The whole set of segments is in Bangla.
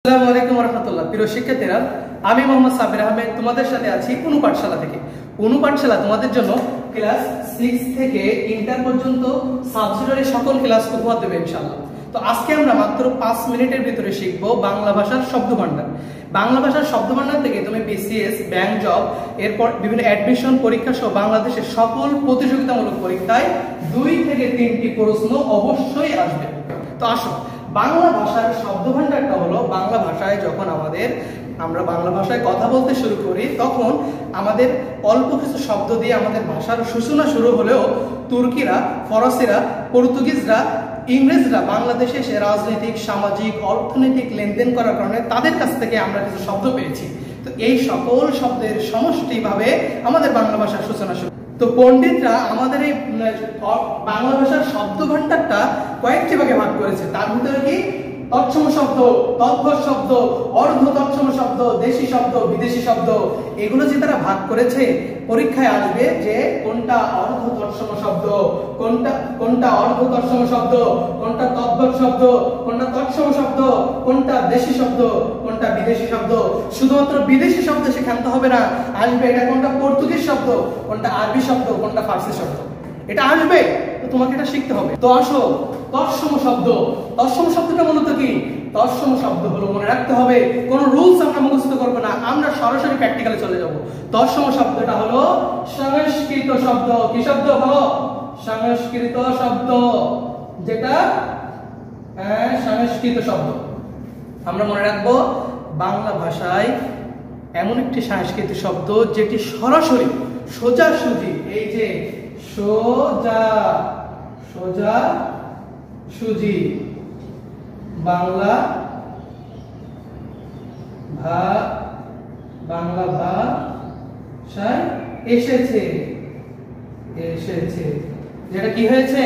আসসালামু আলাইকুম ওয়া রাহমাতুল্লাহ। প্রিয় শিক্ষার্থীরা, আমি মোহাম্মদ সাবির আহমেদ তোমাদের সাথে আছি অনু পাঠশালা থেকে। অনু পাঠশালা তোমাদের জন্য ক্লাস 6 থেকে ইন্টার পর্যন্ত সাবজেক্টের সকল ক্লাস উপহার দেবে ইনশাআল্লাহ। তো আজকে আমরা মাত্র 5 মিনিটের ভিতরে শিখব বাংলা ভাষার শব্দভান্ডার। বাংলা ভাষার শব্দভান্ডার থেকে তুমি বিসিএস, ব্যাংক জব, এরপর বিভিন্ন অ্যাডমিশন পরীক্ষা সহ বাংলাদেশের সকল প্রতিযোগিতামূলক পরীক্ষায় 2 থেকে 3টি প্রশ্ন অবশ্যই আসবে। তো আসো, বাংলা ভাষার শব্দভান্ডারটা হলো বাংলা ভাষায় যখন আমরা বাংলা ভাষায় কথা বলতে শুরু করি তখন আমাদের অল্প কিছু শব্দ দিয়ে আমাদের ভাষার সূচনা শুরু হলেও তুর্কিরা, ফরাসিরা, পর্তুগিজরা, ইংরেজরা বাংলাদেশে এসে রাজনৈতিক, সামাজিক, অর্থনৈতিক লেনদেন করার কারণে তাদের কাছ থেকে আমরা কিছু শব্দ পেয়েছি। তো এই সকল শব্দের সমষ্টিভাবে আমাদের বাংলা ভাষার সূচনা শুরু। তো পণ্ডিতরা আমাদের এই বাংলা ভাষার শব্দভান্ডারটা কয়েকটি ভাগে ভাগ করেছে। তার ভিতরে কি তৎসম শব্দ, তদ্ভর শব্দ, অর্ধ তৎসম শব্দ, দেশি শব্দ, বিদেশি শব্দ, এগুলো যে তারা ভাগ করেছে পরীক্ষায় আসবে যে কোনটা অর্ধ তৎসম শব্দ, কোনটা অর্ধ তৎসম শব্দ, কোনটা তদ্ভর শব্দ, কোনটা তৎসম শব্দ, কোনটা দেশি শব্দ, কোনটা বিদেশি শব্দ। শুধুমাত্র বিদেশি শব্দ শেখাতে হবে না, আসবে এটা কোনটা পর্তুগিজ শব্দ, কোনটা আরবি শব্দ, কোনটা ফার্সি শব্দ, এটা আসবে। তো তোমাকে এটা শিখতে হবে। তো আসো, তৎসম শব্দ। তৎসম শব্দটা মূলত কি? তৎসম শব্দ হলো, মনে রাখতে হবে, কোনো রুলস আমরা মুখস্থ করব না, আমরা সরাসরি প্র্যাকটিক্যালে চলে যাব। তৎসম শব্দটা হলো সংস্কৃত শব্দ। কি শব্দ হলো? সংস্কৃত শব্দ, যেটা সংস্কৃত শব্দ। আমরা মনে রাখবো বাংলা ভাষায় এমন একটি সংস্কৃত শব্দ যেটি সরাসরি সোজাসুজি, এই যে সোজাসুজি বাংলা ভাষায় এসেছে। যেটা কি হয়েছে?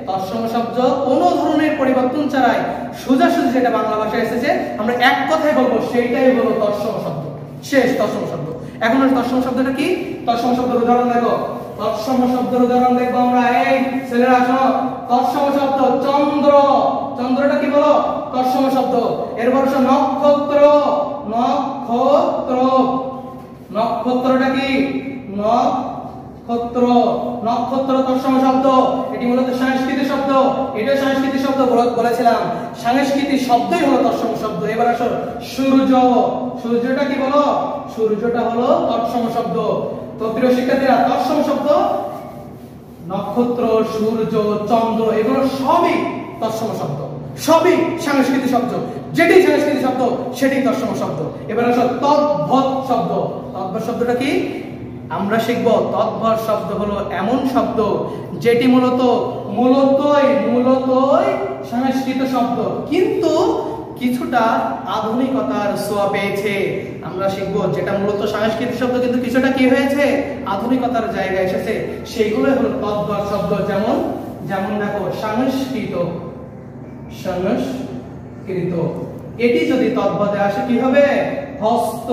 তৎসম শব্দ, কোনো ধরনের পরিবর্তন ছাড়াই সোজাসুজি যেটা বাংলা ভাষায় এসেছে, আমরা এক কথায় বলবো সেইটাই হলো তৎসম শব্দ। শেষ তৎসম শব্দ। এখন তৎসম শব্দটা কি? তৎসম শব্দের উদাহরণ দেখো। তৎসম শব্দের উদাহরণ দেখবো আমরা। এই ছেলেরা শোনো, তৎসম শব্দ চন্দ্র। চন্দ্রটা কি বলো? তৎসম শব্দ। এরপর নক্ষত্র। নক্ষত্রটা কি? নক্ষত্র তৎসম শব্দ। এটি মূলত সাংস্কৃতিক শব্দ। এটা সাংস্কৃতিক শব্দ বলেছিলাম, সাংস্কৃতিক শব্দই হলো তৎসম শব্দ। এবার আসো সূর্য। সূর্যটা কি বলো? সূর্যটা হলো তৎসম শব্দ। তো প্রিয় শিক্ষার্থীরা, তৎসম শব্দ নক্ষত্র, সূর্য, চন্দ্র, এগুলো সবই তৎসম শব্দ, সবই সাংস্কৃতিক শব্দ। যেটি সাংস্কৃতিক শব্দ সেটি তৎসম শব্দ। এবার আসো তদ্ভব শব্দ। তদ্ভব শব্দটা কি? আমরা শিখব তদ্ভব শব্দ হলো এমন শব্দ যেটি মূলতই সংস্কৃত শব্দ, কিন্তু কিছুটা আধুনিকতার ছোঁয়া পেয়েছে। আমরা শিখব যেটা মূলত সাংস্কৃতিক শব্দ কিন্তু কিছুটা কি হয়েছে? আধুনিকতার জায়গায় এসেছে। সেইগুলো হলো তদ্ভব শব্দ। যেমন দেখো সংস্কৃত। এটি যদি তদ্ভবে আসে কি হবে? হস্ত।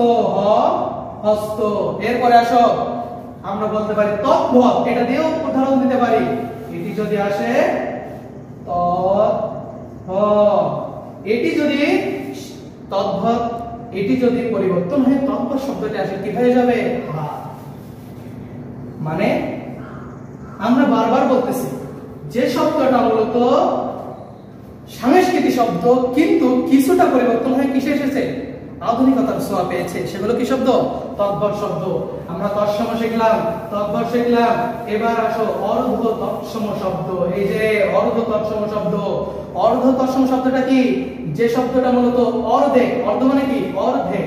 হস্ত। এরপরে আসো, আমরা বলতে পারি তদ্ভব। এটা দিয়েও উদাহরণ দিতে পারি। এটি যদি আসে তদ্ভব, এটি যদি তদ্ভব, এটি যদি পরিবর্তন হয়ে তদ্ভব শব্দটি আসে কি হয়ে যাবে? মানে আমরা বারবার বলতেছি যে শব্দটা মূলত সাংস্কৃতিক শব্দ কিন্তু কিছুটা পরিবর্তন হয়ে কিসে এসেছে? আধুনিকতার ছোঁয়া পেয়েছে। সেগুলো কি শব্দ? তদ্ভব শব্দ। আমরা তৎসম শিখলাম, তদ্ভব শিখলাম। এবার আসো অর্ধ তৎসম শব্দ। এই যে অর্ধ তৎসম শব্দ। অর্ধ তৎসম শব্দটা কি? যে শব্দটা মূলত অর্ধেক। অর্ধ মানে কি? অর্ধেক।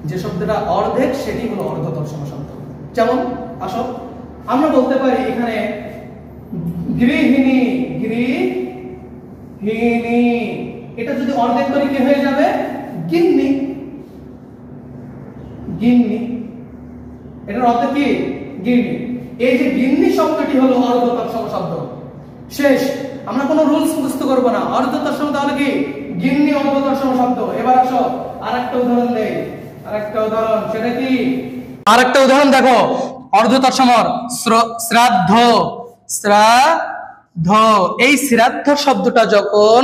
যে শব্দটা অর্ধেক সেটি হলো অর্ধ তৎসম শব্দ। যেমন আসো, আমরা বলতে পারি এখানে গৃহিণী। এটা যদি অর্ধেক করে কি হয়ে যাবে? গিন্নি। এটার অর্থ কি? গিন্নি। এই যে গিন্নি শব্দটি হলো অর্ধ তৎসম শব্দ। শেষ। আমরা কোনো রুলস মুখস্থ করব না। অর্ধ তৎসম তাহলে কি? গিন্নি অর্ধ তৎসম শব্দ। এবার আসো আরেকটা উদাহরণ দেই। সেটা কি? আরেকটা উদাহরণ দেখো, অর্ধ তৎসমর শ্রাদ্ধ। এই শ্রাদ্ধ শব্দটা যখন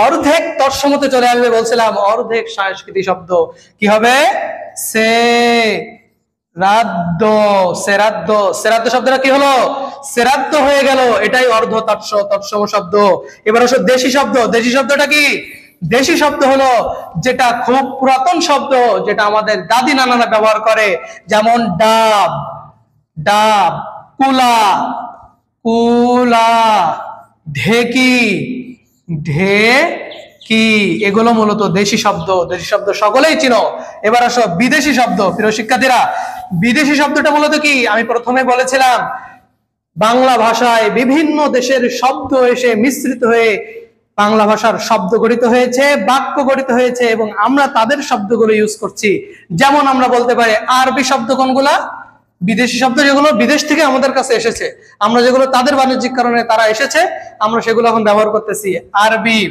অর্ধেক তৎসমতে চলে আসবে, বলছিলাম অর্ধেক সংস্কৃতি শব্দ কি হবে? সে রাদ্দ। সেরাদ্দ, সেরাদ্দ শব্দটা কি হলো? সেরাদ্দ হয়ে গেল, এটাই অর্ধ তৎসম শব্দ। এবার আসো দেশি শব্দ। দেশি শব্দটা কি? দেশি শব্দ হলো যেটা খুব পুরাতন শব্দ, যেটা আমাদের দাদি নানারা ব্যবহার করে, যেমন ডাব, ডাব, কুলা, কুলা, ঢেকি, ঢেকি, এগুলো মূলত দেশি শব্দ। দেশি শব্দ সকলেই চিনো। এবার আসো বিদেশি শব্দ। প্রিয় শিক্ষার্থীরা, বিদেশি শব্দটা মূলত কি? আমি প্রথমে বলেছিলাম বাংলা ভাষায় বিভিন্ন দেশের শব্দ এসে মিশ্রিত হয়ে বাংলা ভাষার শব্দ গঠিত হয়েছে, বাক্য গঠিত হয়েছে, এবং আমরা তাদের শব্দগুলো ইউজ করছি। যেমন আমরা বলতে পারি আরবি শব্দ কোনগুলা? বিদেশি শব্দ যেগুলো বিদেশ থেকে আমাদের কাছে এসেছে, আমরা যেগুলো তাদের বাণিজ্যিক কারণে তারা এসেছে, আমরা সেগুলো এখন ব্যবহার করতেছি। আরবি,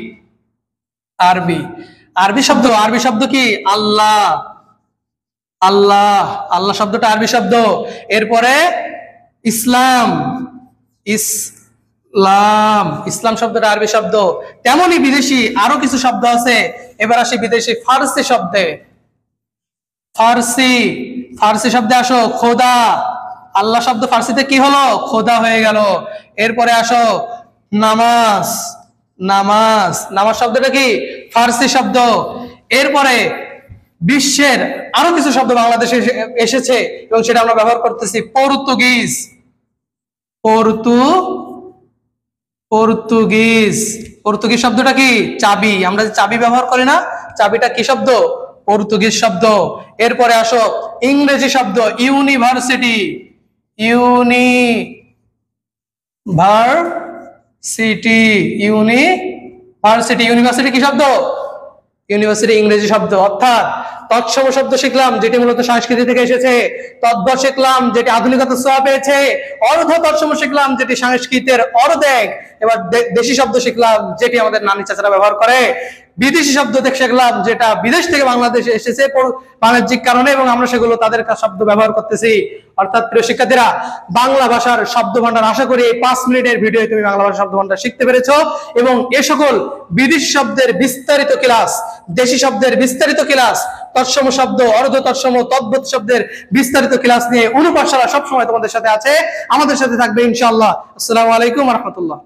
আরবি, আরবি শব্দ। আরবি শব্দ কি? আল্লাহ, আল্লাহ, আল্লাহ শব্দটা আরবি শব্দ। এরপরে ইসলাম, ইসলাম, ইসলাম শব্দটা আরবি শব্দ। তেমনই বিদেশি আরো কিছু শব্দ আছে। এবার আসি বিদেশি ফার্সি শব্দে। ফার্সি, ফার্সি শব্দে আসো খোদা। আল্লাহ শব্দ ফার্সিতে কি হলো? খোদা হয়ে গেল। এরপরে আসো নামাজ, নামাজ, নামাজ শব্দটা কি? ফার্সি শব্দ। এরপরে বিশ্বের আরো কিছু শব্দ বাংলাদেশে এসেছে এবং সেটা আমরা ব্যবহার করতেছি। পর্তুগিজ, পর্তুগিজ, পর্তুগিজ শব্দটা কি? চাবি। আমরা যে চাবি ব্যবহার করি না, চাবিটা কি শব্দ? পর্তুগিজ শব্দ। এরপরে আসো ইংরেজি শব্দ। ইউনিভার্সিটি, ইউনিভার্সিটি, ইউনিভার্সিটি, ইউনিভার্সিটি কি শব্দ? ইউনিভার্সিটি ইংরেজি শব্দ। অর্থাৎ তৎসম শব্দ শিখলাম যেটি মূলত সংস্কৃতি থেকে এসেছে, তদ্ভব শিখলাম যেটি আধুনিকতা ছোঁয়া পেয়েছে, অর্ধ তৎসম শিখলাম যেটি সংস্কৃতের অর্ধেক। এবার দেশি শব্দ শিখলাম যেটি আমাদের নানি চাচারা ব্যবহার করে। বিদেশি শব্দ শিখলাম যেটা বিদেশ থেকে বাংলাদেশে এসেছে বাণিজ্যিক কারণে, এবং আমরা সেগুলো তাদের শব্দ ব্যবহার করতেছি। অর্থাৎ প্রিয় শিক্ষার্থীরা, বাংলা ভাষার শব্দ ভান্ডার, আশা করি এই 5 মিনিটের ভিডিও তুমি বাংলা ভাষার শব্দ ভান্ডার শিখতে পেরেছো, এবং এ সকল বিদেশি শব্দের বিস্তারিত ক্লাস, দেশি শব্দের বিস্তারিত ক্লাস, তৎসম শব্দ, অর্ধ তৎসম, তদ্ভব শব্দের বিস্তারিত ক্লাস নিয়ে অনুপাঠশালা সবসময় তোমাদের সাথে আছে, আমাদের সাথে থাকবে ইনশাআল্লাহ। আসসালামু আলাইকুম ওয়া রাহমাতুল্লাহ।